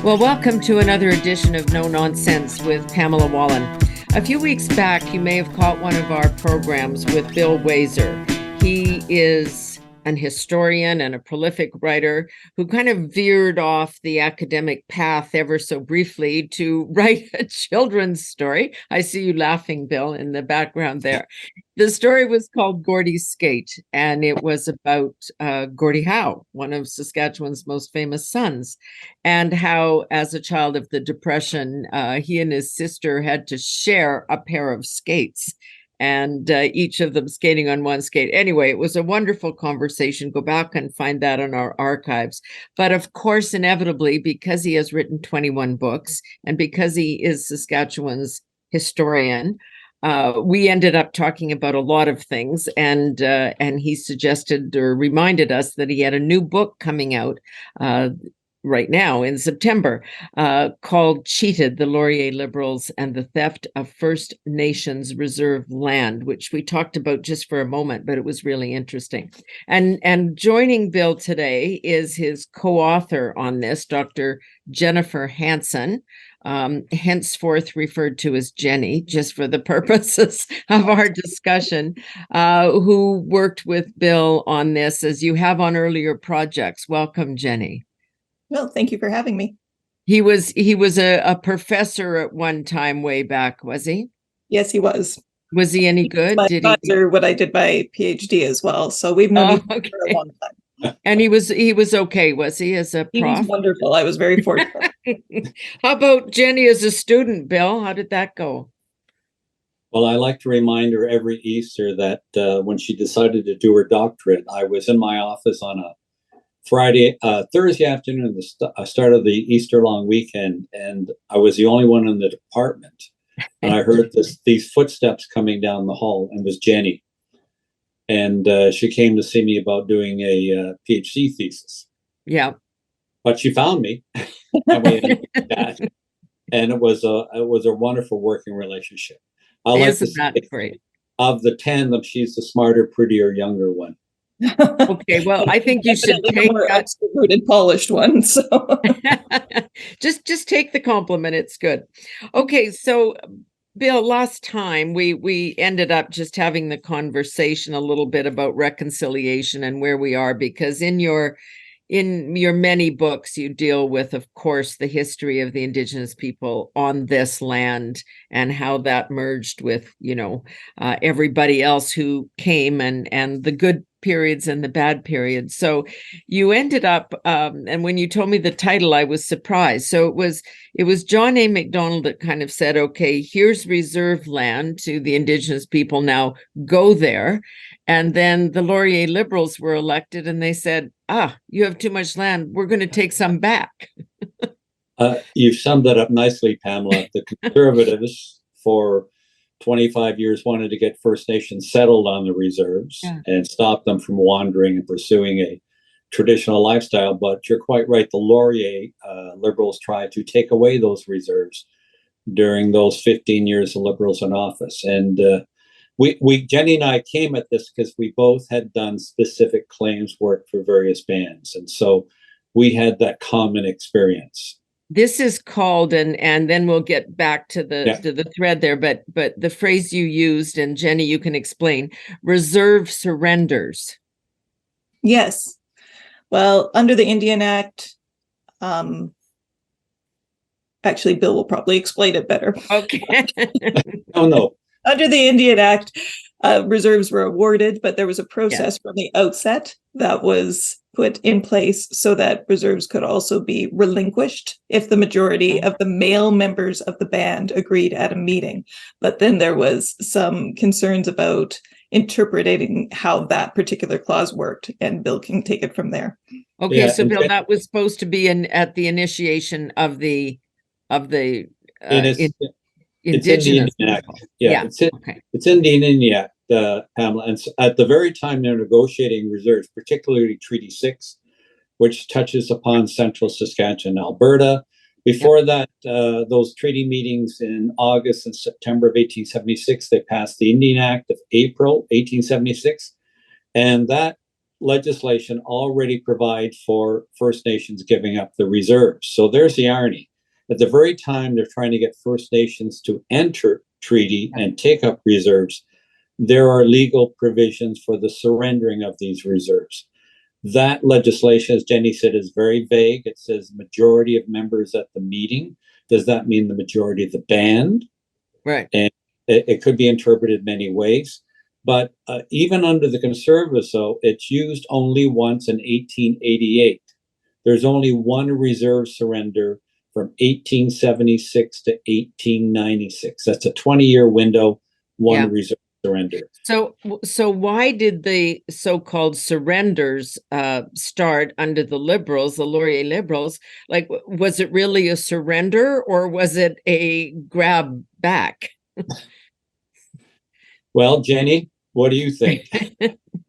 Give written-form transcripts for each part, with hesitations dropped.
Well, welcome to another edition of No Nonsense with Pamela Wallen. A few weeks back, you may have caught one of our programs with Bill Waiser. He is an historian and a prolific writer who kind of veered off the academic path ever so briefly to write a children's story. I see you laughing, Bill, in the background there. The story was called Gordie's Skate, and it was about Gordie Howe, one of Saskatchewan's most famous sons, and how, as a child of the Depression, he and his sister had to share a pair of skates, and each of them skating on one skate. Anyway, it was a wonderful conversation. Go back and find that on our archives. But of course, inevitably, because he has written 21 books and because he is Saskatchewan's historian, we ended up talking about a lot of things, and he suggested or reminded us that he had a new book coming out right now in September called Cheated, the Laurier Liberals and the Theft of First Nations Reserve Land, which we talked about just for a moment, but it was really interesting. And joining Bill today is his co-author on this, Dr. Jennifer Hansen, henceforth referred to as Jenny, just for the purposes of our discussion, who worked with Bill on this, as you have on earlier projects. Welcome, Jenny. Well, thank you for having me. He was a professor at one time way back, was he? Yes, he was. Was he any good? Did he? When I did my PhD as well, so we've known each other for a long time. And he was okay, was he, as a prof? He was wonderful. I was very fortunate. How about Jenny as a student, Bill? How did that go? Well, I like to remind her every Easter that when she decided to do her doctorate, I was in my office on a Thursday afternoon, the start of the Easter long weekend, and I was the only one in the department. And I heard these footsteps coming down the hall, and it was Jenny. And she came to see me about doing a PhD thesis. Yeah. But she found me, and we ended that. And it was a wonderful working relationship. I like to say, great? Of the 10 of them, she's the smarter, prettier, younger one. Okay, well, I think you should take more that extroverted, polished one. So just take the compliment. It's good. Okay, so Bill, last time we ended up just having the conversation a little bit about reconciliation and where we are, because in your many books, you deal with, of course, the history of the Indigenous people on this land and how that merged with, everybody else who came, and the good periods and the bad periods. So you ended up, and when you told me the title, I was surprised. So it was John A. Macdonald that kind of said, okay, here's reserve land to the Indigenous people, now go there. And then the Laurier Liberals were elected, and they said, you have too much land, we're going to take some back. You've summed that up nicely, Pamela. The Conservatives for 25 years wanted to get First Nations settled on the reserves and stop them from wandering and pursuing a traditional lifestyle. But you're quite right. The Laurier Liberals tried to take away those reserves during those 15 years of Liberals in office. And Jenny and I came at this because we both had done specific claims work for various bands. And so we had that common experience. This is called, and then we'll get back to the thread there, but the phrase you used, and Jenny, you can explain, reserve surrenders. Yes. Well, under the Indian Act, actually, Bill will probably explain it better. Okay. Oh, no. Under the Indian Act, reserves were awarded, but there was a process from the outset that was put in place so that reserves could also be relinquished if the majority of the male members of the band agreed at a meeting. But then there was some concerns about interpreting how that particular clause worked, and Bill can take it from there. Okay, so Bill, that was supposed to be at the initiation of the It's in the Indian Act. It's in the Indian Act, Pamela. And at the very time they're negotiating reserves, particularly Treaty 6, which touches upon central Saskatchewan and Alberta. Before that, those treaty meetings in August and September of 1876, they passed the Indian Act of April 1876. And that legislation already provide for First Nations giving up the reserves. So there's the irony. At the very time they're trying to get First Nations to enter treaty and take up reserves, there are legal provisions for the surrendering of these reserves. That legislation, as Jenny said, is very vague. It says majority of members at the meeting. Does that mean the majority of the band? Right. And it could be interpreted many ways. But even under the Conservatives, though, it's used only once in 1888. There's only one reserve surrender from 1876 to 1896. That's a 20-year window, one reserve surrender. So why did the so-called surrenders start under the Liberals, the Laurier Liberals? Like, was it really a surrender or was it a grab back? Well, Jenny, what do you think?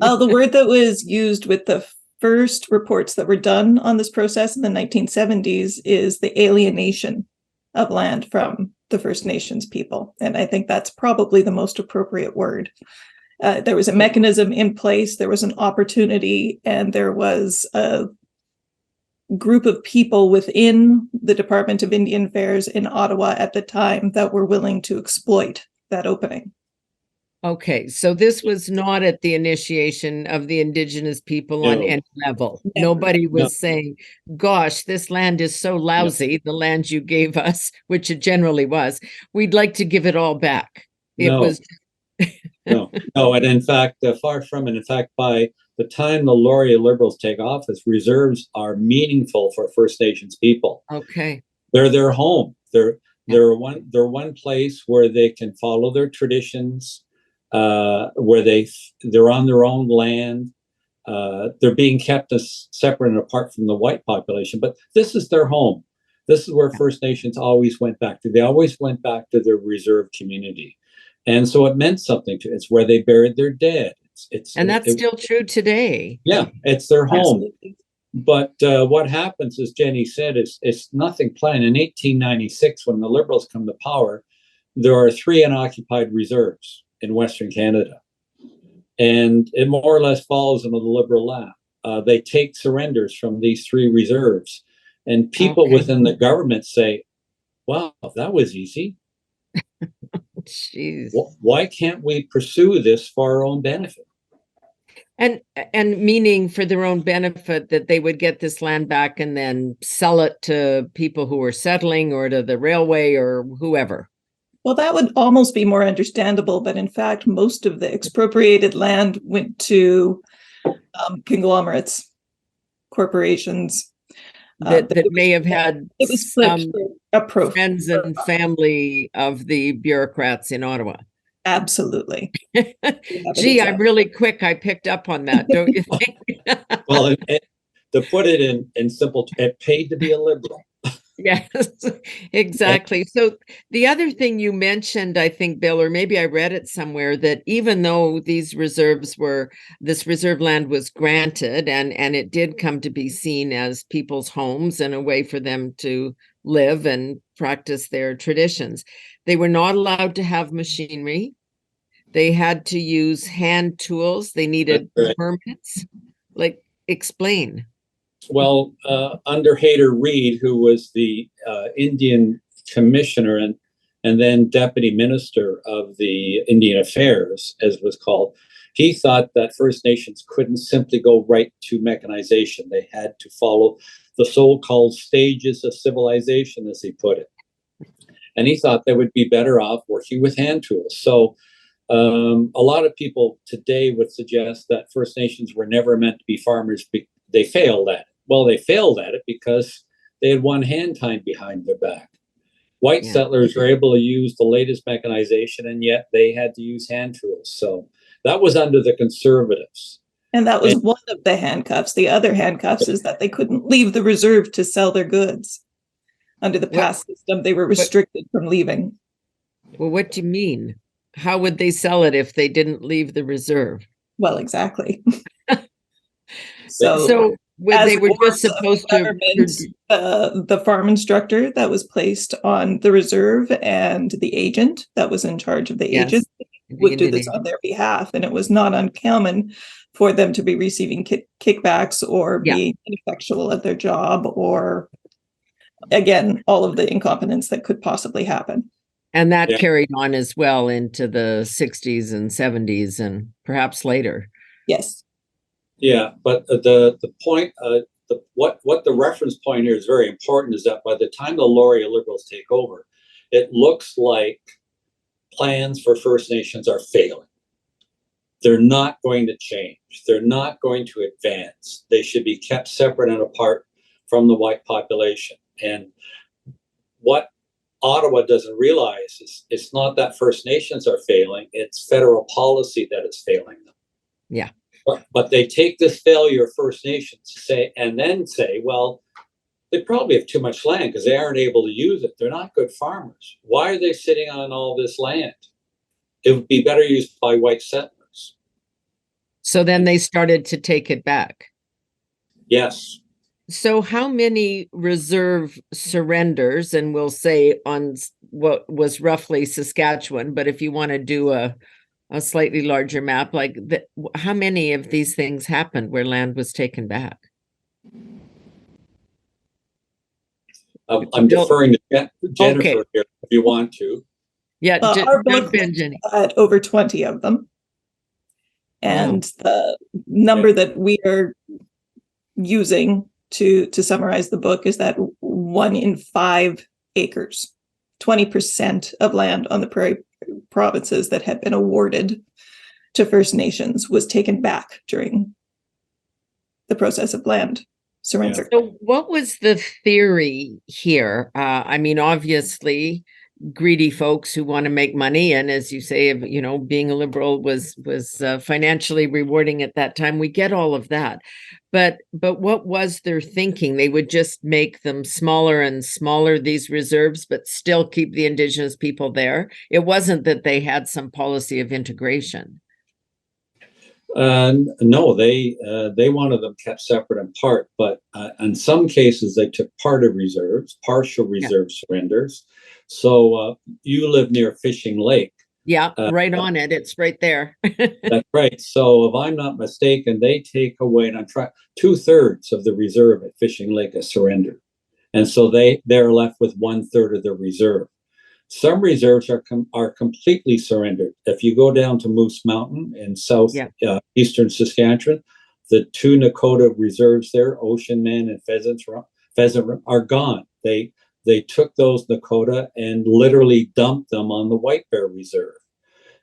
The word that was used with the first reports that were done on this process in the 1970s is the alienation of land from the First Nations people. And I think that's probably the most appropriate word. There was a mechanism in place, there was an opportunity, and there was a group of people within the Department of Indian Affairs in Ottawa at the time that were willing to exploit that opening. Okay, so this was not at the initiation of the Indigenous people on any level. Nobody was saying, gosh, this land is so lousy, the land you gave us, which it generally was. We'd like to give it all back. It was no. And in fact, far from it. In fact, by the time the Laurier Liberals take office, reserves are meaningful for First Nations people. Okay. They're their home. They're one place where they can follow their traditions, where they're on their own land. They're being kept as separate and apart from the white population, but this is their home. This is where First Nations always went back to. They always went back to their reserve community. And so it meant something to it. It's where they buried their dead. And that's still true today. Yeah, it's their home. Absolutely. But what happens, as Jenny said, is nothing planned. In 1896, when the Liberals come to power, there are 3 unoccupied reserves in Western Canada. And it more or less follows them on the Liberal lap. They take surrenders from these 3 reserves. And people within the government say, wow, that was easy. Jeez. Why can't we pursue this for our own benefit? And meaning for their own benefit that they would get this land back and then sell it to people who were settling or to the railway or whoever. Well, that would almost be more understandable, but in fact, most of the expropriated land went to conglomerates, corporations. That may have had it was split for friends and family of the bureaucrats in Ottawa. Absolutely. Gee, I'm really quick. I picked up on that, don't you think? Well, to put it in simple, it paid to be a Liberal. Yes, exactly. So the other thing you mentioned, I think, Bill, or maybe I read it somewhere, that even though this reserve land was granted and it did come to be seen as people's homes and a way for them to live and practice their traditions, they were not allowed to have machinery. They had to use hand tools. They needed permits. Like, explain. Well, under Hayter Reid, who was the Indian commissioner and then deputy minister of the Indian Affairs, as it was called, he thought that First Nations couldn't simply go right to mechanization. They had to follow the so-called stages of civilization, as he put it. And he thought they would be better off working with hand tools. So a lot of people today would suggest that First Nations were never meant to be farmers. They failed at it. Well, they failed at it because they had one hand tied behind their back. White settlers were able to use the latest mechanization, and yet they had to use hand tools. So that was under the Conservatives. And that was one of the handcuffs. The other handcuffs is that they couldn't leave the reserve to sell their goods. Under the past system, they were restricted from leaving. Well, what do you mean? How would they sell it if they didn't leave the reserve? Well, exactly. So they were just supposed to. The farm instructor that was placed on the reserve and the agent that was in charge of the agent would do this on their behalf. And it was not uncommon for them to be receiving kickbacks or Yeah. being ineffectual at their job, or again, all of the incompetence that could possibly happen. And that carried on as well into the 60s and 70s and perhaps later. Yes. Yeah, but the point, what the reference point here is very important is that by the time the Laurier Liberals take over, it looks like plans for First Nations are failing. They're not going to change. They're not going to advance. They should be kept separate and apart from the white population. And what Ottawa doesn't realize is it's not that First Nations are failing, it's federal policy that is failing them. Yeah. But they take this failure of First Nations and then say, well, they probably have too much land because they aren't able to use it. They're not good farmers. Why are they sitting on all this land? It would be better used by white settlers. So then they started to take it back. Yes. So how many reserve surrenders, and we'll say on what was roughly Saskatchewan, but if you want to do a slightly larger map, like how many of these things happened where land was taken back? I'm deferring to Jennifer here if you want to. Yeah, our book had over 20 of them. And the number that we are using to summarize the book is that 1 in 5 acres, 20% of land on the prairie provinces that had been awarded to First Nations was taken back during the process of land surrender. So what was the theory here? I mean, obviously, greedy folks who want to make money, and as you say, you know, being a Liberal was financially rewarding at that time. We get all of that, but what was their thinking? They would just make them smaller and smaller, these reserves, but still keep the Indigenous people there. It wasn't that they had some policy of integration. No, they wanted them kept separate and apart, but in some cases they took part of reserves, partial reserve surrenders. So you live near Fishing Lake. Yeah, right on it. It's right there. That's right. So if I'm not mistaken, they take away, and I'm trying 2/3 of the reserve at Fishing Lake is surrendered, and so they're left with 1/3 of the reserve. Some reserves are completely surrendered. If you go down to Moose Mountain in eastern Saskatchewan, the 2 Nakota reserves there, Ocean Man and Pheasant Run, are gone. They took those Nakota and literally dumped them on the White Bear Reserve.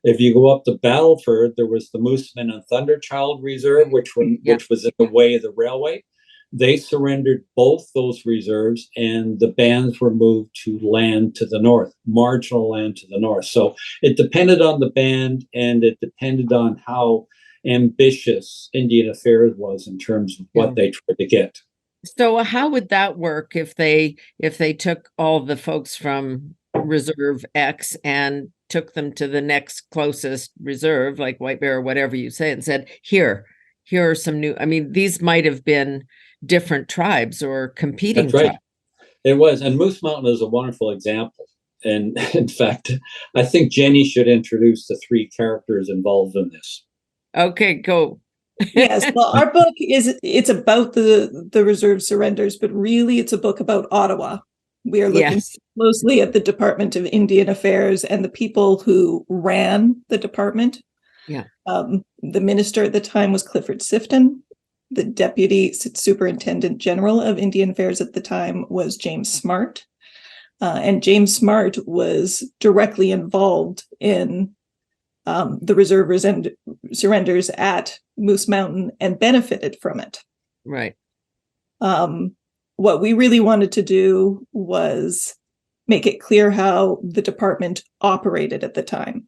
If you go up to Battleford, there was the Mooseman and Thunderchild Reserve, which was in the way of the railway. They surrendered both those reserves, and the bands were moved to land to the north, marginal land to the north. So it depended on the band, and it depended on how ambitious Indian Affairs was in terms of what they tried to get. So how would that work if they took all the folks from Reserve X and took them to the next closest reserve, like White Bear or whatever you say, and said, here are some new, I mean, these might have been different tribes or competing tribes. It was, and Moose Mountain is a wonderful example. And in fact, I think Jenny should introduce the 3 characters involved in this. Okay, go. Yes, well, our book it's about the reserve surrenders, but really it's a book about Ottawa. We are looking closely at the Department of Indian Affairs and the people who ran the department. Yeah. The minister at the time was Clifford Sifton. The Deputy Superintendent General of Indian Affairs at the time was James Smart. And James Smart was directly involved in the reserve surrenders at Moose Mountain and benefited from it. Right. What we really wanted to do was make it clear how the department operated at the time.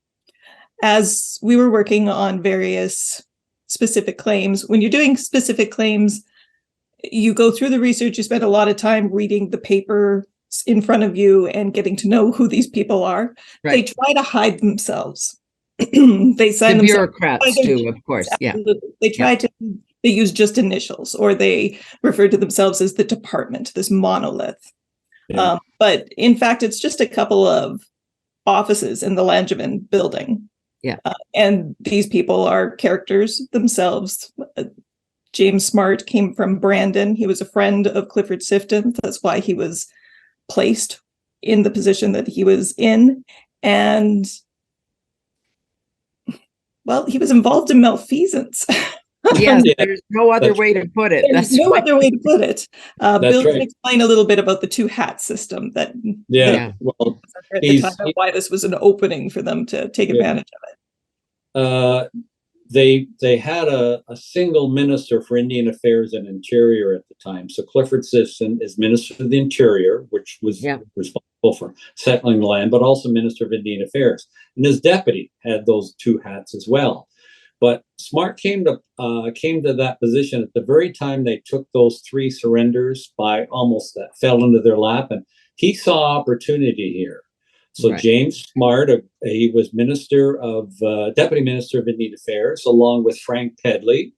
As we were working on various specific claims, when you're doing specific claims, you go through the research, you spend a lot of time reading the paper in front of you and getting to know who these people are. Right. They try to hide themselves. They sign the bureaucrats too, of course. Absolutely. Yeah. They try to, they use just initials, or they refer to themselves as the department, this monolith. Yeah. But in fact, it's just a couple of offices in the Langevin building. Yeah. And these people are characters themselves. James Smart came from Brandon. He was a friend of Clifford Sifton. That's why he was placed in the position that he was in. And, well, he was involved in malfeasance. Yes, there's no other way to put it. There's That's no right. other way to put it. Bill right. can explain a little bit about the two hat system that Well, at the time of why this was an opening for them to take advantage of it. They had a single minister for Indian Affairs and Interior at the time. So Clifford Sifton is Minister of the Interior, which was responsible for settling the land, but also Minister of Indian Affairs. And his deputy had those two hats as well. But Smart came to that position at the very time they took those three surrenders by almost that fell into their lap, and he saw opportunity here. So James Smart, he was Deputy Minister of Indian Affairs, along with Frank Pedley,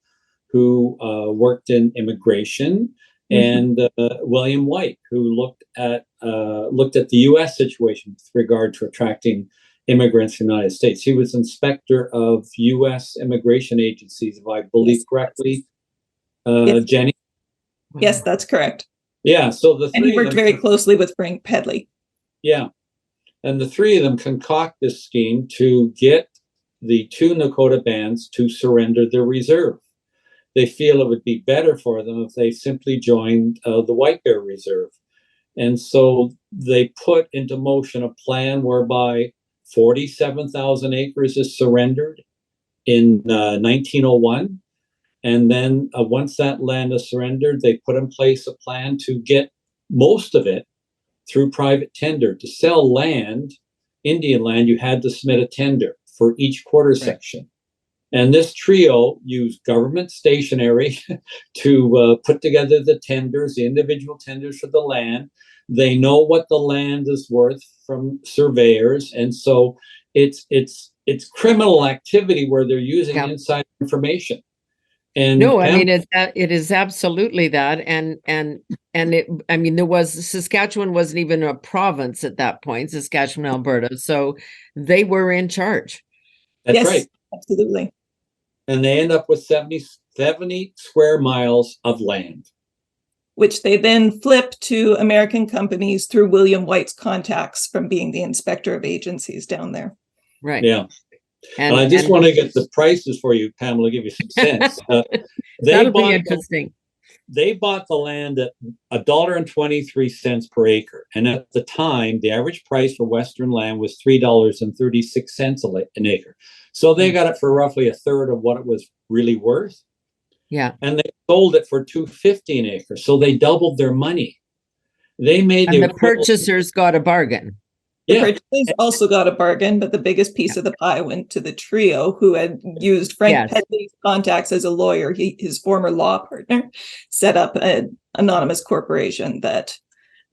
who worked in immigration, and William White, who looked at the U.S. situation with regard to attracting immigrants in the United States. He was inspector of U.S. immigration agencies, if I believe correctly. Jenny? Yes, that's correct. Yeah, so the three and he worked very closely with Frank Pedley. Yeah. And the three of them concoct this scheme to get the two Nakota bands to surrender their reserve. They feel it would be better for them if they simply joined the White Bear Reserve. And so they put into motion a plan whereby 47,000 acres is surrendered in 1901. And then once that land is surrendered, they put in place a plan to get most of it through private tender. To sell land, Indian land, you had to submit a tender for each quarter section. And this trio used government stationery to put together the tenders, the individual tenders for the land. They know what the land is worth from surveyors. And so it's criminal activity where they're using inside information. And no, I mean, it is absolutely that. And it, I mean, Saskatchewan wasn't even a province at that point, Saskatchewan, Alberta. So they were in charge. That's right. Absolutely. And they end up with 70 square miles of land, which they then flip to American companies through William White's contacts from being the inspector of agencies down there. Right. Yeah. And I just want to get the prices for you, Pamela, give you some sense. That'll be interesting. They bought the land at $1.23 per acre. And at the time, the average price for Western land was $3.36 an acre. So they got it for roughly a third of what it was really worth. Yeah. And they sold it for $2.50 an acre. So they doubled their money. They made the purchasers got a bargain. The purchasers also got a bargain, but the biggest piece of the pie went to the trio who had used Frank Pedley's contacts as a lawyer. His former law partner set up an anonymous corporation that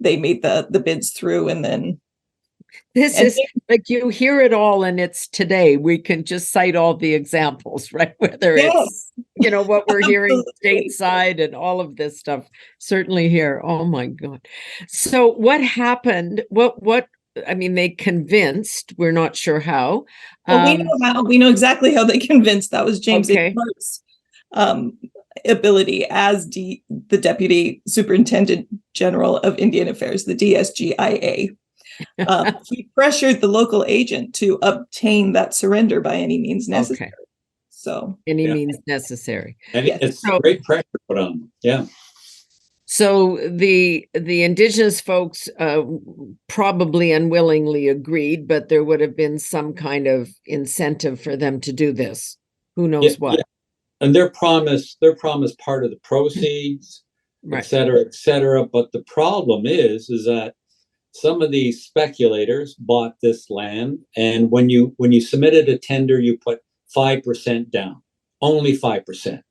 they made the bids through, and then this is like you hear it all, and it's today. We can just cite all the examples, right? Whether it's what we're hearing stateside and all of this stuff, certainly here. Oh my God! So what happened? What? I mean, they convinced. We're not sure how. Well, we know how. We know exactly how they convinced. That was James Smart's ability as the Deputy Superintendent General of Indian Affairs, the DSGIA. He pressured the local agent to obtain that surrender by any means necessary. Okay. So any means necessary. And it's great pressure put on them. Yeah. So the Indigenous folks probably unwillingly agreed, but there would have been some kind of incentive for them to do this. Who knows what? Yeah. And they're promised part of the proceeds, et cetera. But the problem is that some of these speculators bought this land, and when you submitted a tender, you put 5% down, only 5%.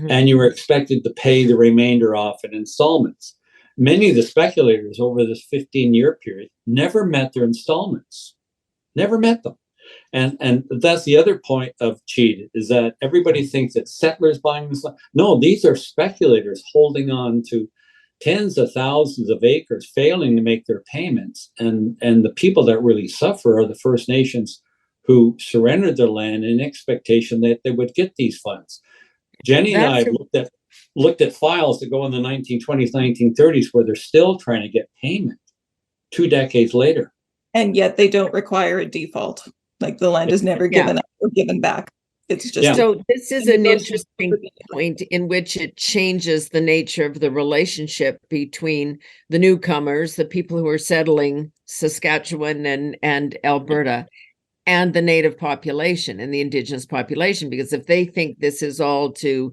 And you were expected to pay the remainder off in installments. Many of the speculators over this 15-year period never met their installments, never met them. And that's the other point of cheat, is that everybody thinks that settlers buying this land. No, these are speculators holding on to tens of thousands of acres, failing to make their payments. And the people that really suffer are the First Nations who surrendered their land in expectation that they would get these funds. Jenny and I looked at files that go in the 1920s, 1930s, where they're still trying to get payment 2 decades later. And yet they don't require a default. Like the land is never given up or given back. It's just so this is an interesting point in which it changes the nature of the relationship between the newcomers, the people who are settling Saskatchewan and Alberta, and the native population and the Indigenous population. Because if they think this is all to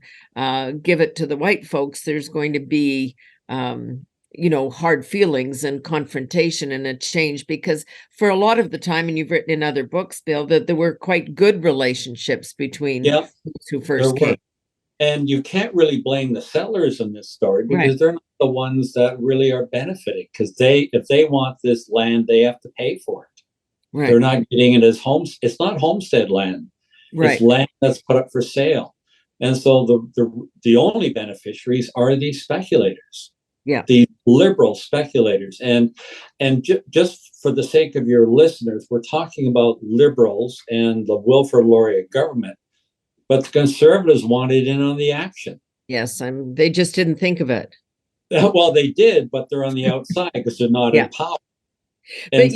give it to the white folks, there's going to be hard feelings and confrontation and a change, because for a lot of the time, and you've written in other books, Bill, that there were quite good relationships between those who first came. And you can't really blame the settlers in this story, because they're not the ones that really are benefiting, because if they want this land, they have to pay for it. They're not getting it as homes. It's not homestead land. It's land that's put up for sale. And so the only beneficiaries are these speculators. The liberal speculators. And just for the sake of your listeners, we're talking about liberals and the Wilfrid Laurier government, but the conservatives wanted in on the action. Yes, they just didn't think of it. Well, they did, but they're on the outside because they're not in power. But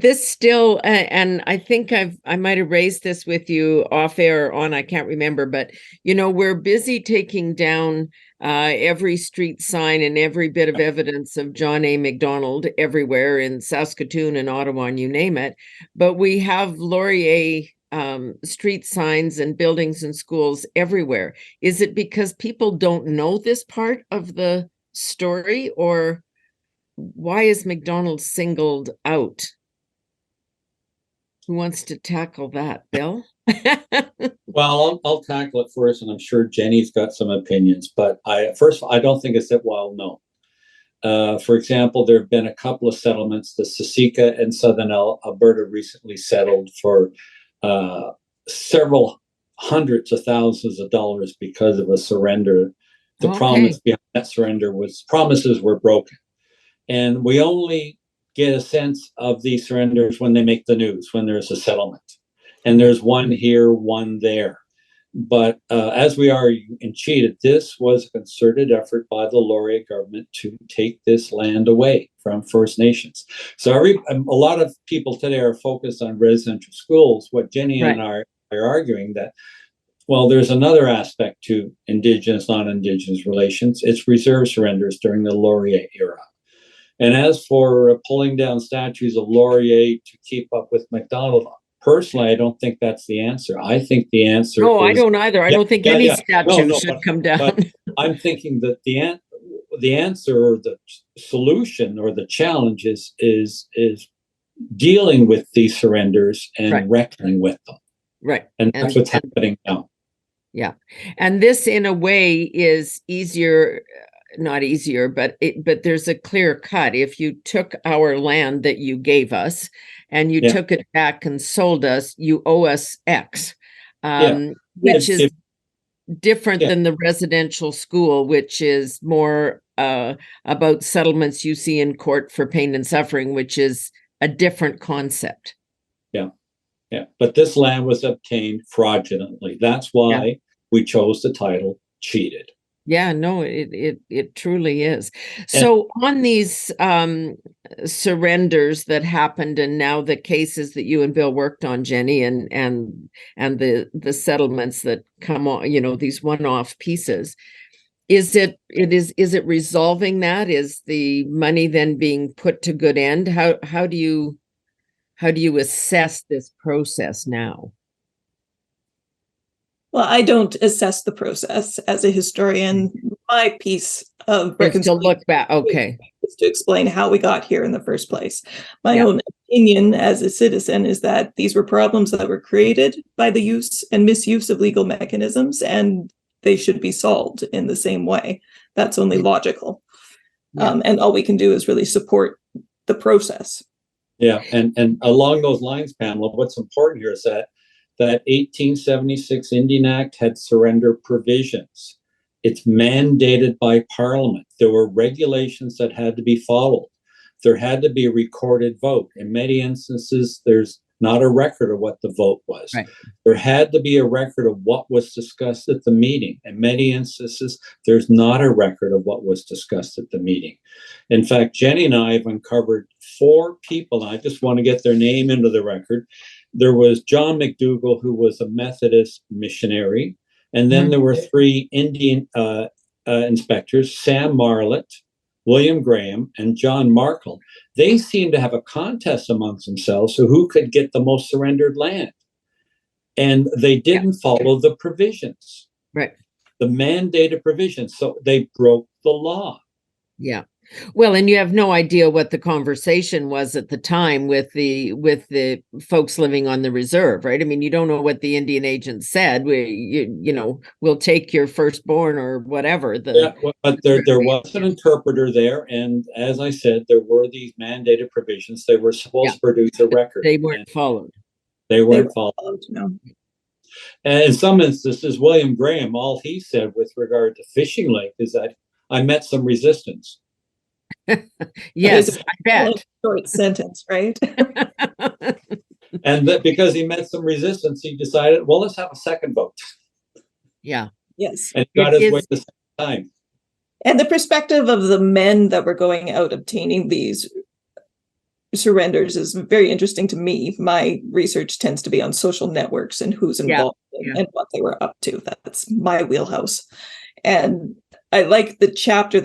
this still, and I think I might have raised this with you off air or on, I can't remember, but we're busy taking down every street sign and every bit of evidence of John A. Macdonald everywhere in Saskatoon and Ottawa and you name it. But we have Laurier street signs and buildings and schools everywhere. Is it because people don't know this part of the story, or why is Macdonald singled out? Who wants to tackle that, Bill? Well, I'll tackle it first, and I'm sure Jenny's got some opinions. But I don't think it's that well known. For example, there have been a couple of settlements. The Siksika and Southern Alberta recently settled for several hundreds of thousands of dollars because of a surrender. The promise behind that surrender was promises were broken. And we only get a sense of these surrenders when they make the news, when there's a settlement. And there's one here, one there. But as we are in Cheated, this was a concerted effort by the Laurier government to take this land away from First Nations. So a lot of people today are focused on residential schools. What Jenny and I are arguing that, well, there's another aspect to Indigenous, non-Indigenous relations. It's reserve surrenders during the Laurier era. And as for pulling down statues of Laurier to keep up with Macdonald, personally, I don't think that's the answer. I think the answer is... I don't either. I don't think any statue should come down. But I'm thinking that the answer or the solution or the challenge is dealing with these surrenders and reckoning with them. Right. And that's what's happening now. Yeah. And this, in a way, is easier... not easier, but there's a clear cut. If you took our land that you gave us and you took it back and sold us, you owe us X, which is different than the residential school, which is more about settlements you see in court for pain and suffering, which is a different concept. Yeah. But this land was obtained fraudulently. That's why we chose the title Cheated. Yeah, no, it truly is. So on these surrenders that happened, and now the cases that you and Bill worked on, Jenny, and the settlements that come on, these one-off pieces, is it resolving that? Is the money then being put to good end? How do you assess this process now? Well, I don't assess the process as a historian. My piece of reconciliation look back, is to explain how we got here in the first place. My own opinion as a citizen is that these were problems that were created by the use and misuse of legal mechanisms, and they should be solved in the same way. That's only logical. And all we can do is really support the process. Yeah, and along those lines, Pamela, what's important here is that 1876 Indian Act had surrender provisions. It's mandated by Parliament. There were regulations that had to be followed. There had to be a recorded vote. In many instances, there's not a record of what the vote was. Right. There had to be a record of what was discussed at the meeting. In many instances, there's not a record of what was discussed at the meeting. In fact, Jenny and I have uncovered 4 people, and I just want to get their name into the record. There was John McDougall, who was a Methodist missionary. And then there were 3 Indian inspectors, Sam Marlett, William Graham, and John Markle. They seemed to have a contest amongst themselves, so who could get the most surrendered land. And they didn't follow the provisions, Right. the mandated provisions. So they broke the law. Yeah. Well, and you have no idea what the conversation was at the time with the folks living on the reserve, right? I mean, you don't know what the Indian agent said. We'll take your firstborn or whatever. But there was an interpreter there, and as I said, there were these mandated provisions. They were supposed to produce a record. They weren't followed. They weren't followed. No. And in some instances, William Graham, all he said with regard to Fishing Lake is that I met some resistance. Yes, I bet. Short sentence, right? And that because he met some resistance, he decided, well, let's have a second vote. Yeah. Yes. And got his way the second time. And the perspective of the men that were going out obtaining these surrenders is very interesting to me. My research tends to be on social networks and who's involved and what they were up to. That's my wheelhouse. And I like the chapter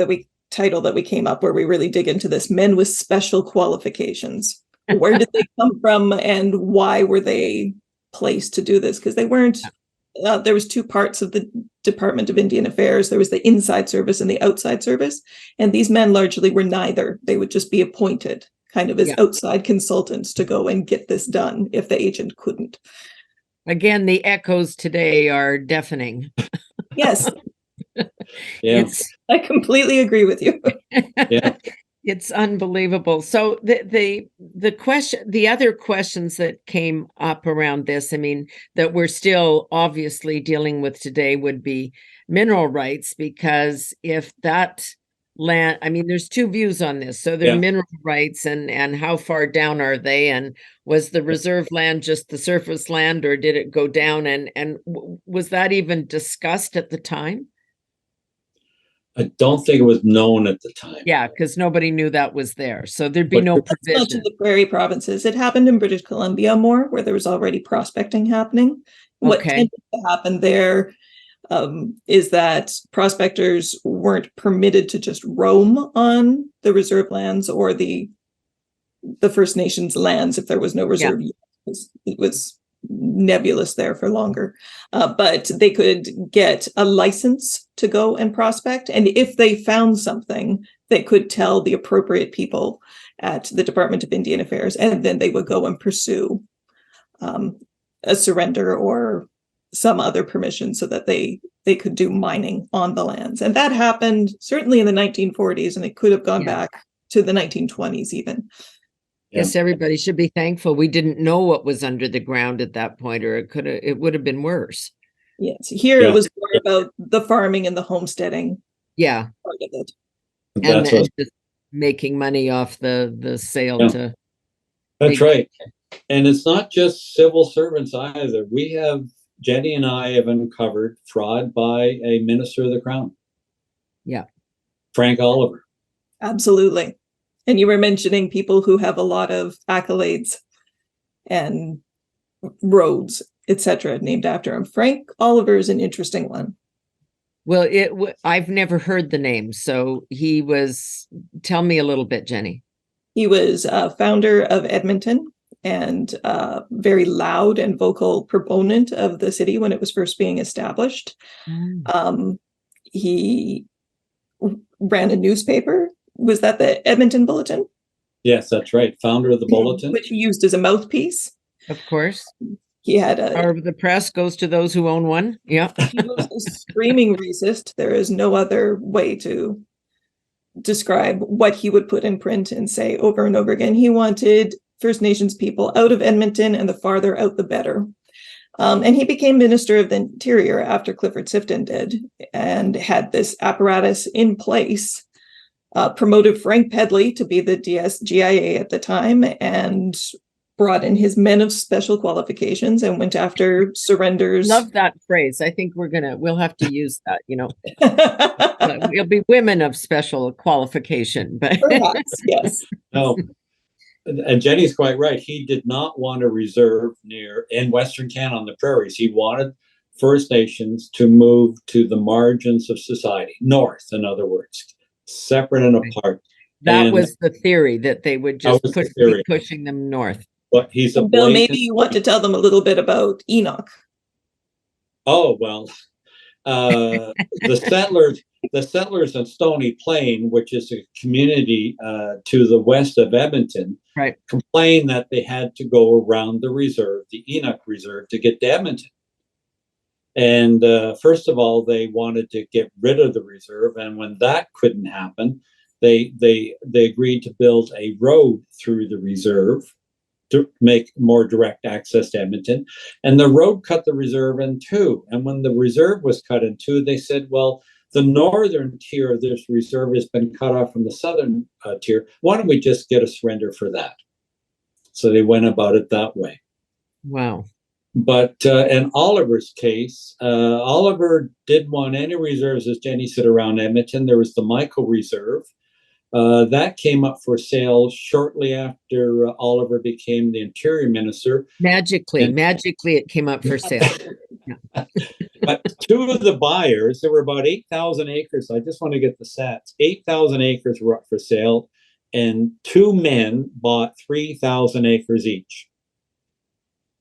title that we came up where we really dig into this: men with special qualifications. Where did they come from and why were they placed to do this? Because they weren't, there was 2 parts of the Department of Indian Affairs. There was the inside service and the outside service. And these men largely were neither. They would just be appointed kind of as outside consultants to go and get this done if the agent couldn't. Again, the echoes today are deafening. Yes. Yeah. I completely agree with you. Yeah. It's unbelievable. So the other questions that came up around this, I mean, that we're still obviously dealing with today would be mineral rights, because if that land, I mean, there's 2 views on this. So there are mineral rights and how far down are they? And was the reserve land just the surface land, or did it go down? And was that even discussed at the time? I don't think it was known at the time. Yeah, because nobody knew that was there. So there'd be no provision. Not to the prairie provinces. It happened in British Columbia more, where there was already prospecting happening. What tended to happen there is that prospectors weren't permitted to just roam on the reserve lands or the First Nations lands if there was no reserve. It was nebulous there for longer, but they could get a license to go and prospect, and if they found something, they could tell the appropriate people at the Department of Indian Affairs, and then they would go and pursue a surrender or some other permission so that they could do mining on the lands. And that happened certainly in the 1940s, and it could have gone back to the 1920s even. Yes, everybody should be thankful we didn't know what was under the ground at that point, or it would have been worse. Yes, here it was more about the farming and the homesteading. Yeah, part of it, and just making money off the sale to. That's right, and it's not just civil servants either. Jenny and I have uncovered fraud by a minister of the Crown. Yeah, Frank Oliver. Absolutely. And you were mentioning people who have a lot of accolades and roads, etc., named after him. Frank Oliver is an interesting one. Well, I've never heard the name, so tell me a little bit, Jenny. He was founder of Edmonton and very loud and vocal proponent of the city when it was first being established. He ran a newspaper. Was that the Edmonton Bulletin? Yes, that's right. Founder of the Bulletin. Which he used as a mouthpiece. Of course. He had Power of the press goes to those who own one. Yeah. He was a screaming racist. There is no other way to describe what he would put in print and say over and over again. He wanted First Nations people out of Edmonton, and the farther out, the better. And he became Minister of the Interior after Clifford Sifton did, and had this apparatus in place. Promoted Frank Pedley to be the DSGIA at the time, and brought in his men of special qualifications and went after surrenders. Love that phrase. I think we'll have to use that, We'll be women of special qualification, but Perhaps, yes. No, and Jenny's quite right. He did not want a reserve in Western Canada on the prairies. He wanted First Nations to move to the margins of society, north, in other words, separate and apart. That was the theory, that they would just be pushing them north. But he's a Bill, maybe you want to tell them a little bit about Enoch. Oh, well, the settlers on Stony Plain, which is a community to the west of Edmonton, right, complained that they had to go around the reserve, the Enoch Reserve, to get to Edmonton. And first of all, they wanted to get rid of the reserve, and when that couldn't happen, they agreed to build a road through the reserve to make more direct access to Edmonton. And the road cut the reserve in two. And when the reserve was cut in two, they said, well, the northern tier of this reserve has been cut off from the southern tier. Why don't we just get a surrender for that? So they went about it that way. Wow. But in Oliver's case, Oliver didn't want any reserves, as Jenny said, around Edmonton. There was the Michael Reserve. That came up for sale shortly after Oliver became the Interior Minister. Magically, it came up for sale. Yeah. But two of the buyers, there were about 8,000 acres. I just want to get the stats. 8,000 acres were up for sale, and two men bought 3,000 acres each.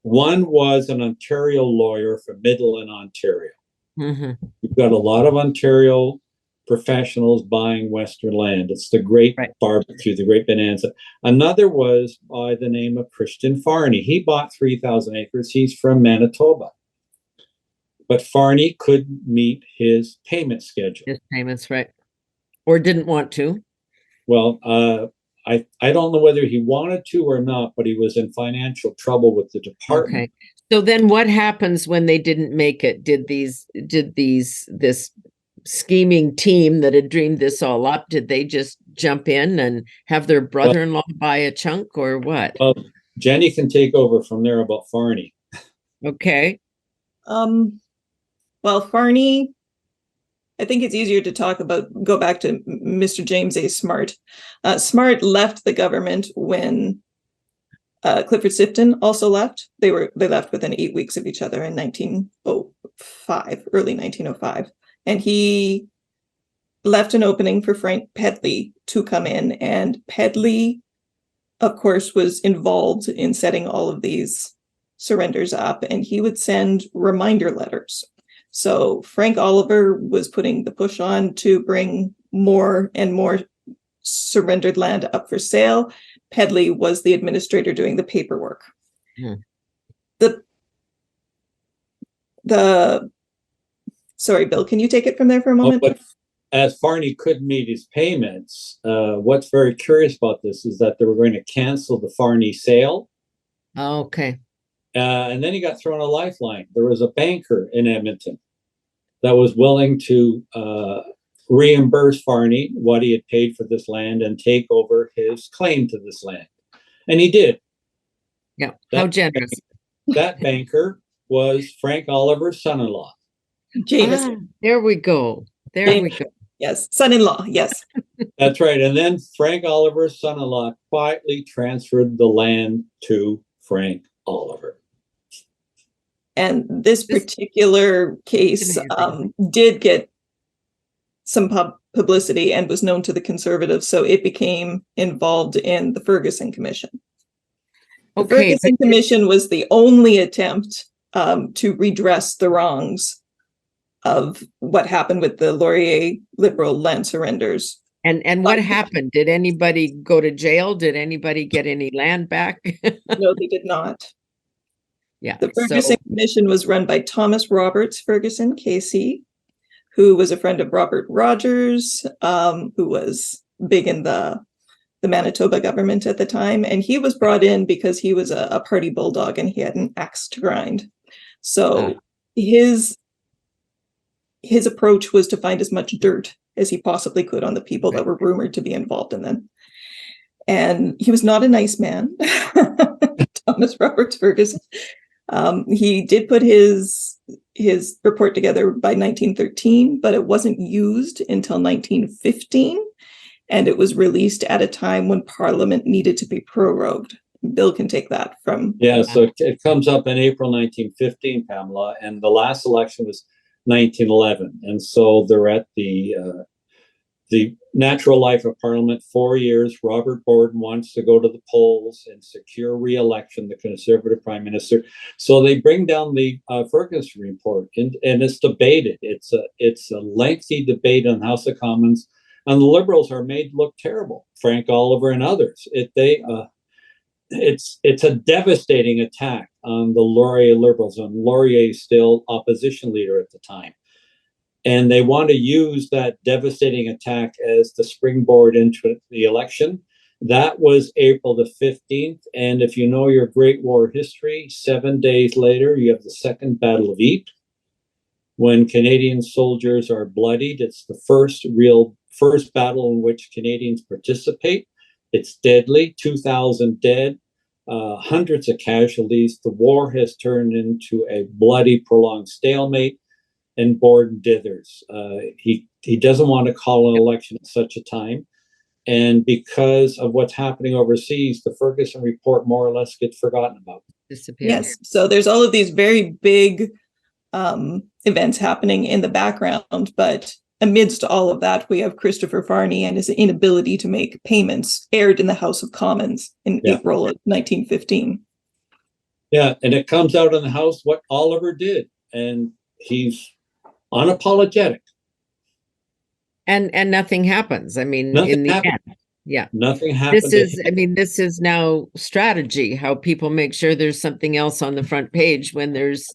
One was an Ontario lawyer from Midland, Ontario. Mm-hmm. You've got a lot of Ontario professionals buying Western land. It's the great barbecue, the great bonanza. Another was by the name of Christian Farney. He bought 3,000 acres. He's from Manitoba. But Farney couldn't meet his payment schedule. His payments, right. Or didn't want to. Well, I don't know whether he wanted to or not, but he was in financial trouble with the department. Okay. So then what happens when they didn't make it? Did this scheming team that had dreamed this all up, did they just jump in and have their brother-in-law buy a chunk, or what? Well, Jenny can take over from there about Farney. Okay. Well, Farney, I think it's easier to go back to Mr. James A. Smart. Smart left the government when Clifford Sifton also left. They left within 8 weeks of each other in 1905, early 1905. And he left an opening for Frank Pedley to come in. And Pedley, of course, was involved in setting all of these surrenders up, and he would send reminder letters. So Frank Oliver was putting the push on to bring more and more surrendered land up for sale. Pedley was the administrator doing the paperwork. Hmm. Sorry, Bill, can you take it from there for a moment? But as Farney couldn't meet his payments, what's very curious about this is that they were going to cancel the Farney sale. Okay. And then he got thrown a lifeline. There was a banker in Edmonton that was willing to reimburse Farney what he had paid for this land and take over his claim to this land. And he did. Yeah, how generous. That banker was Frank Oliver's son-in-law. Jameson. There we go. Yes, son-in-law, yes. That's right. And then Frank Oliver's son-in-law quietly transferred the land to Frank Oliver. And this particular case did get some publicity and was known to the Conservatives, so it became involved in the Ferguson Commission. The Ferguson Commission was the only attempt to redress the wrongs of what happened with the Laurier Liberal land surrenders. And what happened? Did anybody go to jail? Did anybody get any land back? No, they did not. Yeah. The Ferguson Commission was run by Thomas Roberts Ferguson, KC, who was a friend of Robert Rogers, who was big in the Manitoba government at the time. And he was brought in because he was a party bulldog and he had an axe to grind. So his approach was to find as much dirt as he possibly could on the people that were rumored to be involved in them. And he was not a nice man. Thomas Roberts Ferguson. He did put his report together by 1913, but it wasn't used until 1915, and it was released at a time when Parliament needed to be prorogued. Bill can take that from. Yeah, so it comes up in April 1915, Pamela, and the last election was 1911, and so they're at the natural life of Parliament, 4 years. Robert Borden wants to go to the polls and secure re-election, the Conservative Prime Minister. So they bring down the Ferguson report, and it's debated. It's a lengthy debate in the House of Commons, and the Liberals are made look terrible. Frank Oliver and others. It's a devastating attack on the Laurier Liberals, and Laurier still opposition leader at the time. And they want to use that devastating attack as the springboard into the election. That was April the 15th. And if you know your Great War history, 7 days later, you have the Second Battle of Ypres, when Canadian soldiers are bloodied. It's the first battle in which Canadians participate. It's deadly, 2,000 dead, hundreds of casualties. The war has turned into a bloody, prolonged stalemate. And Borden dithers. He doesn't want to call an election at such a time. And because of what's happening overseas, the Ferguson report more or less gets forgotten about. Yes. So there's all of these very big events happening in the background. But amidst all of that, we have Christopher Farney and his inability to make payments aired in the House of Commons in April of 1915. Yeah. And it comes out in the House what Oliver did. And he's unapologetic, and nothing happens. I mean, nothing in the happened. end, nothing happened. This is now strategy, how people make sure there's something else on the front page when there's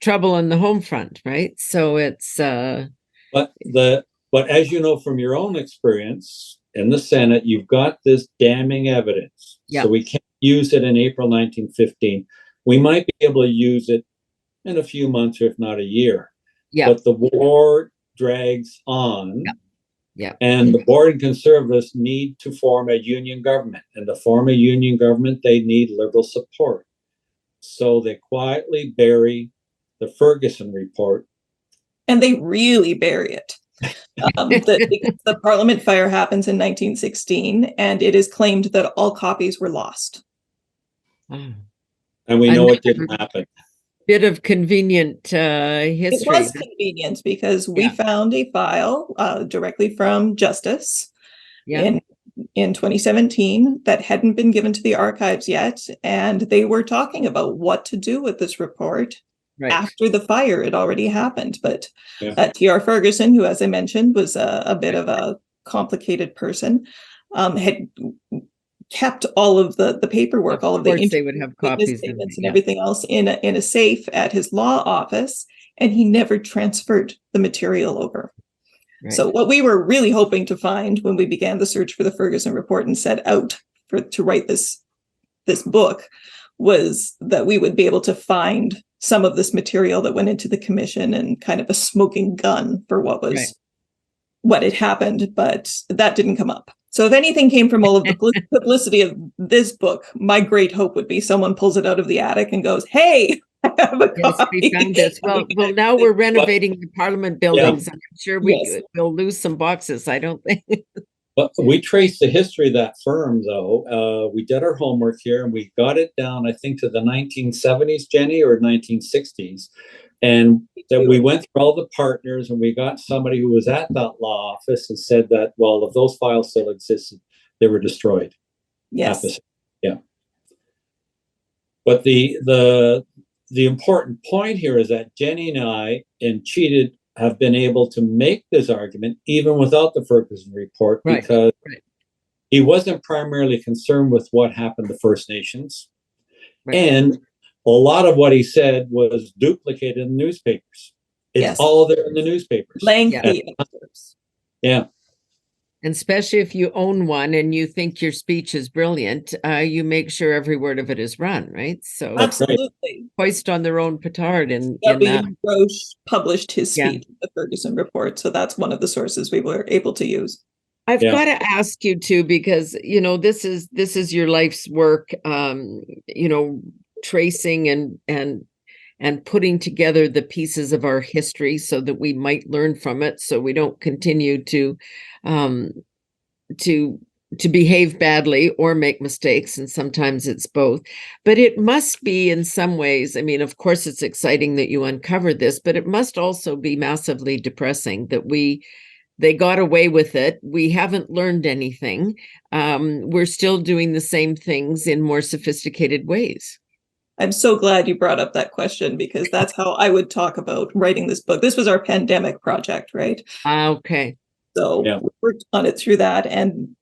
trouble on the home front, right? So it's but as you know from your own experience in the Senate, you've got this damning evidence. So we can't use it in April 1915. We might be able to use it in a few months, or if not a year. But the war drags on. And the Borden Conservatives need to form a union government. And to form a union government, they need Liberal support. So they quietly bury the Ferguson report. And they really bury it. The Parliament fire happens in 1916, and it is claimed that all copies were lost. And we know it didn't happen. Bit of convenient history. It was convenient because we found a file directly from Justice in 2017 that hadn't been given to the archives yet, and they were talking about what to do with this report after the fire had already happened. But T.R. Ferguson, who, as I mentioned, was a bit of a complicated person, had kept all of the paperwork, all of the they would have copies statements and everything else in a safe at his law office, and he never transferred the material over. So what we were really hoping to find when we began the search for the Ferguson report and set out to write this book was that we would be able to find some of this material that went into the commission and kind of a smoking gun for what had happened, but that didn't come up. So if anything came from all of the publicity of this book, my great hope would be someone pulls it out of the attic and goes, "Hey, I have a copy." We found this. Well, now we're renovating the Parliament buildings. I'm sure we'll lose some boxes. I don't think. But we traced the history of that firm, though. We did our homework here, and we got it down, I think, to the 1970s, Jenny, or 1960s. And then we went through all the partners, and we got somebody who was at that law office and said that, well, if those files still existed, they were destroyed. Yes. Yeah. But the important point here is that Jenny and I and Cheated have been able to make this argument even without the Ferguson report, because he wasn't primarily concerned with what happened to First Nations. And a lot of what he said was duplicated in the newspapers. It's all there in the newspapers. Lengthy. Yeah. And especially if you own one and you think your speech is brilliant, you make sure every word of it is run, right? So absolutely, hoist on their own petard. In W. Roche published his speech, the Ferguson report. So that's one of the sources we were able to use. I've got to ask you too, because this is your life's work, tracing and putting together the pieces of our history so that we might learn from it, so we don't continue to behave badly or make mistakes, and sometimes it's both. But it must be, in some ways, I mean, of course it's exciting that you uncovered this, but it must also be massively depressing that they got away with it. We haven't learned anything. We're still doing the same things in more sophisticated ways. I'm so glad you brought up that question, because that's how I would talk about writing this book. This was our pandemic project, right? Okay. So we worked on it through that. And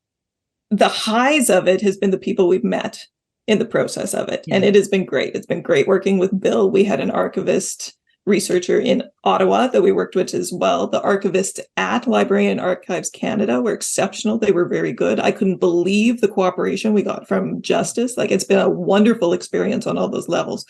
the highs of it has been the people we've met in the process of it. And it has been great. It's been great working with Bill. We had an archivist researcher in Ottawa that we worked with as well. The archivists at Library and Archives Canada were exceptional. They were very good. I couldn't believe the cooperation we got from Justice. Like, it's been a wonderful experience on all those levels,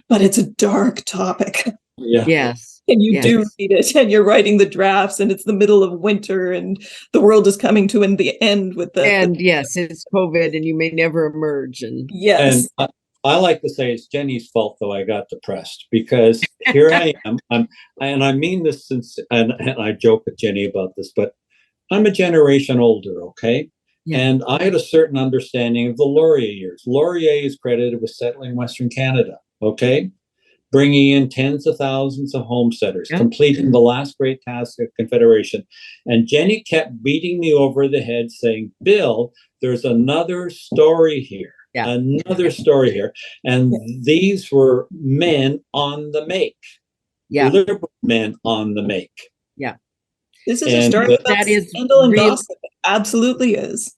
but it's a dark topic. Yeah. Yes. And you do read it, and you're writing the drafts, and it's the middle of winter, and the world is coming to the end with yes, it's COVID, and you may never emerge. And yes. And I like to say it's Jenny's fault, though, I got depressed, because here I am. And I mean this and I joke with Jenny about this, but I'm a generation older, okay? Yeah. And I had a certain understanding of the Laurier years. Laurier is credited with settling Western Canada, okay? Bringing in tens of thousands of homesteaders, completing the last great task of Confederation. And Jenny kept beating me over the head saying, Bill, there's another story here. Another story here. And these were men on the make. Liberal men on the make. Yeah. This is a story about scandal and gossip. It absolutely is.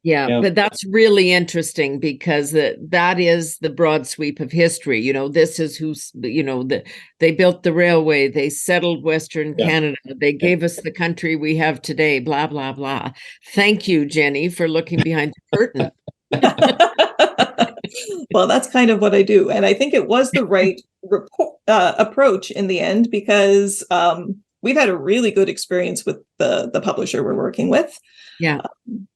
Yeah, but that's really interesting, because that is the broad sweep of history. This is they built the railway, they settled Western Canada, they gave us the country we have today, blah, blah, blah. Thank you, Jenny, for looking behind the curtain. Well, that's kind of what I do. And I think it was the right approach in the end, because we've had a really good experience with the publisher we're working with. Yeah.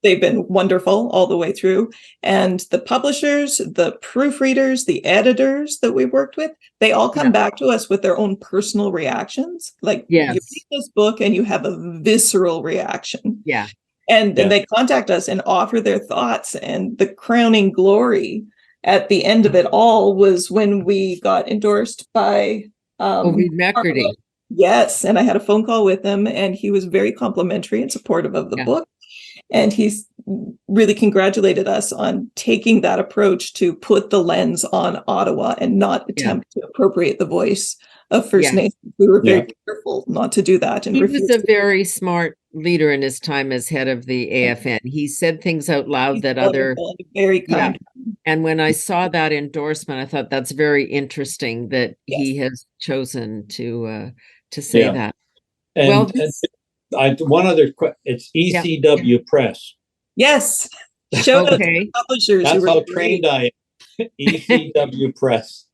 They've been wonderful all the way through. And the publishers, the proofreaders, the editors that we worked with, they all come back to us with their own personal reactions. Like, you read this book and you have a visceral reaction. Yeah. And they contact us and offer their thoughts. And the crowning glory at the end of it all was when we got endorsed by Reed McCurdy. Yes. And I had a phone call with him, and he was very complimentary and supportive of the book. And he's really congratulated us on taking that approach to put the lens on Ottawa and not attempt to appropriate the voice of First Nations. We were very careful not to do that. And he was a very smart leader in his time as head of the AFN. He said things out loud that other very kind. And when I saw that endorsement, I thought that's very interesting that he has chosen to say that. And, one other question. It's ECW Press. Yes. Show the publishers. That's how trained I am. ECW Press.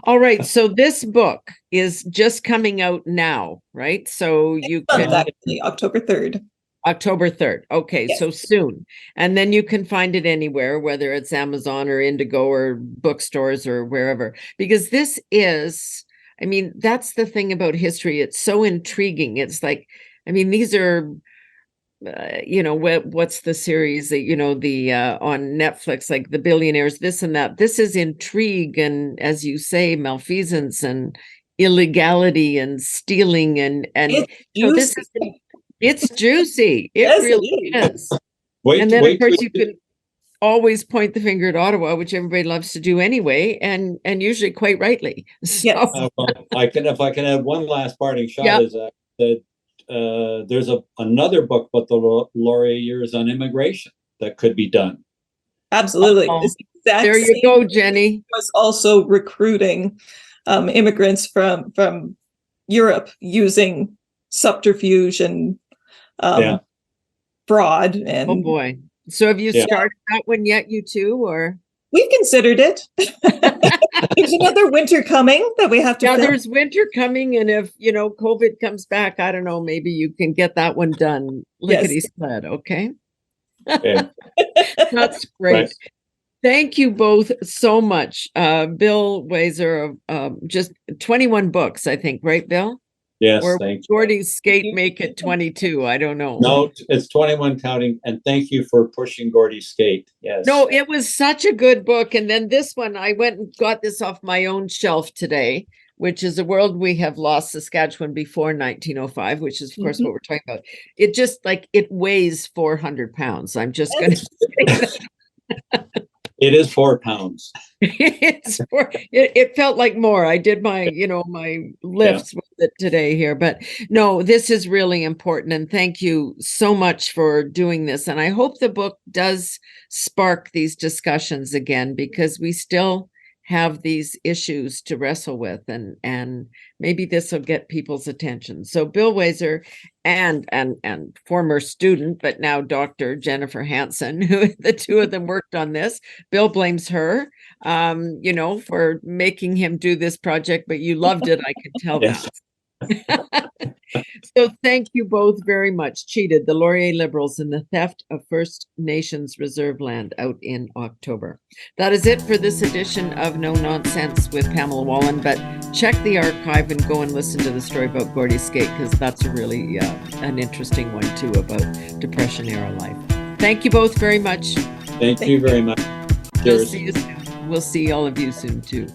All right. So this book is just coming out now, right? So you can actually October 3rd. October 3rd. Okay, so soon. And then you can find it anywhere, whether it's Amazon or Indigo or bookstores or wherever. Because this is, I mean, that's the thing about history. It's so intriguing. It's like, I mean, these are, what's the series that, the on Netflix, like The Billionaires, this and that. This is intrigue and, as you say, malfeasance and illegality and stealing and this is. It's juicy. It really is. And then, of course, you can always point the finger at Ottawa, which everybody loves to do anyway, and usually quite rightly. So. Yes. If I can add one last parting shot, is that there's another book about the Laurier years on immigration that could be done. Absolutely. There you go, Jenny. Was also recruiting immigrants from Europe using subterfuge and fraud. And oh boy. So have you started that one yet, you two, or? We've considered it. There's another winter coming that we have to Yeah, fill. there's winter coming, and if COVID comes back, I don't know, maybe you can get that one done. Lickety split, okay? Okay. That's great. Right. Thank you both so much. Bill Waiser of just 21 books, I think, right, Bill? Yes, Or thank you. Gordy's Skate make it 22. I don't know. No, it's 21 counting, and thank you for pushing Gordy's Skate. Yes. No, it was such a good book. And then this one, I went and got this off my own shelf today, which is A World We Have Lost, Saskatchewan Before 1905, which is, of course, what we're talking about. It just it weighs 400 pounds. I'm just going to say that. It is 4 pounds. It felt like more. I did my, my lifts with it today here, but no, this is really important. And thank you so much for doing this. And I hope the book does spark these discussions again, because we still have these issues to wrestle with, and maybe this will get people's attention. So Bill Waiser and former student, but now Dr. Jennifer Hansen, who the two of them worked on this. Bill blames her, for making him do this project, but you loved it. I can tell Yes. that. So thank you both very much. Cheated, the Laurier Liberals and the Theft of First Nations Reserve Land, out in October. That is it for this edition of No Nonsense with Pamela Wallen, but check the archive and go and listen to the story about Gordy Skate, because that's a really an interesting one too, about Depression era life. Thank you both very much. Thank you very much. We'll Cheers. see you soon. We'll see all of you soon too.